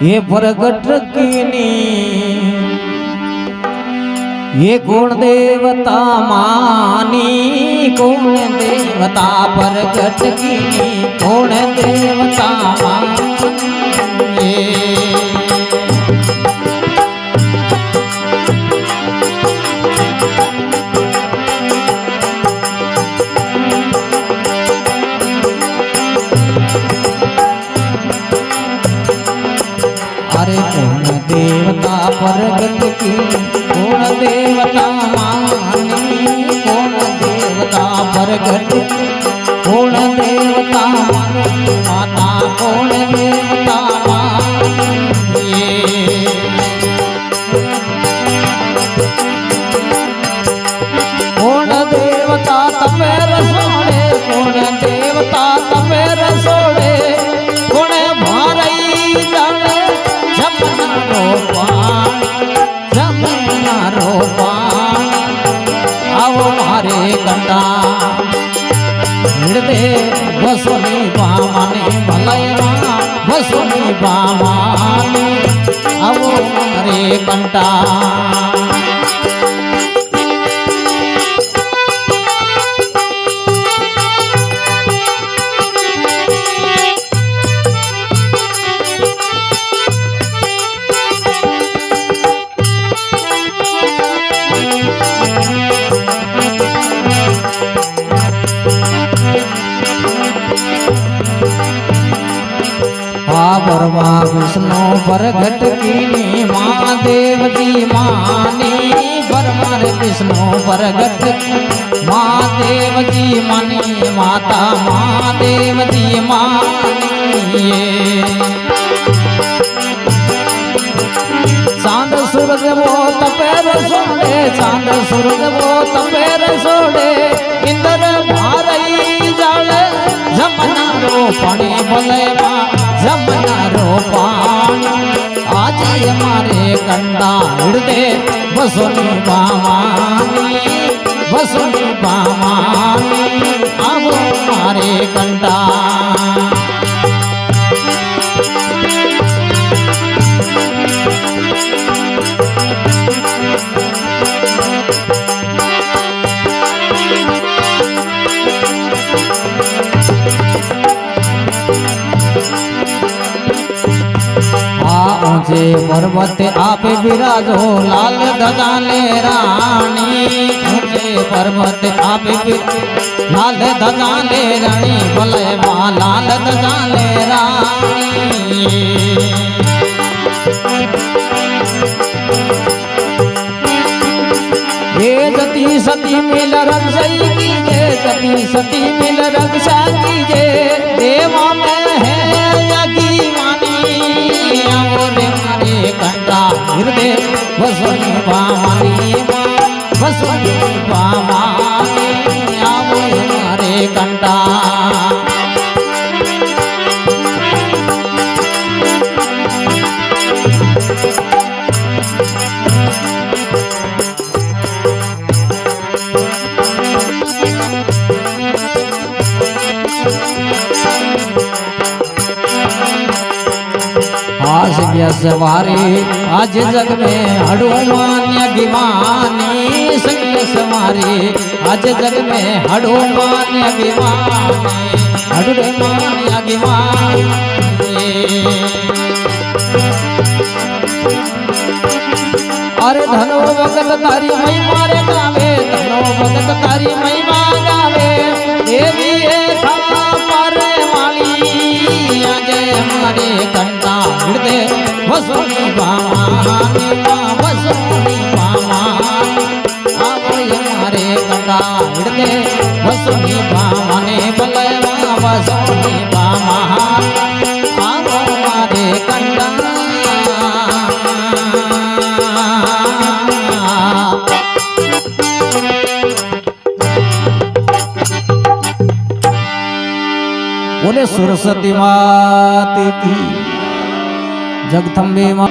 ये प्रगट कीनी ये गुण देवता मानी गुण देवता प्रगट कीनी गुण देवता मानी गुण देवता प्रगट की गुण देवता मानी गुण देवता प्रगट गुण देवता मानी माता गुण देवता मानी गुण देवता तपे रसोड़े गुण देवता तपे रसोड़े गुण भारई जाने जमुना रोपान आओ मारे कंटा हृदय वसुनी बामाने भलयमा वसुनी बामाने आओ मारे कंटा ब्रह्मा विष्णु प्रगट कीनी महादेव जी मानी ब्रह्मा विष्णु प्रगट महादेव जी मानी माता महादेव जी मानी चांद सूरज वो तपेर सोड़े चांद सूरज वो तपेर सोड़े इंद्र भारई जाल जमना रो पानी भले जमना रोपान आज हमारे कंडा हृदय वसुनी बामानी अब हमारे कंडा ऊंचे पर्वत आप विराजो लाल ध्वजा ले रानी ऊंचे पर्वत आप लाल ध्वजा ले रानी भले माँ लाल ध्वजा ले रानी ये जती सती मिल रक्षा कीजे जती सती मिल रक्षा कीजे देवा में है यज्ञ कंटा हृदय वसुनी बामानी वसुनी बामानी आओ हमारे कंटा सवारी आज जग में हनुमान अभिमानी संग सवारी आज जग में हनुमान अभिमानी हनुमान अभिमानी अरे धनो भगत तारी महिमा रे गावे धनो भगत तारी महिमा गावे देवी पारे वाली आज हमारे कंटा हृदय वसुनी बामानी वसुनी बामानी आओ हमारे कंटा हृदय वसुनी बामाने बलवा वसुनी बामानी आओ हमारे कंटा बोले सरस्वती माता की जगदम्बे माँ।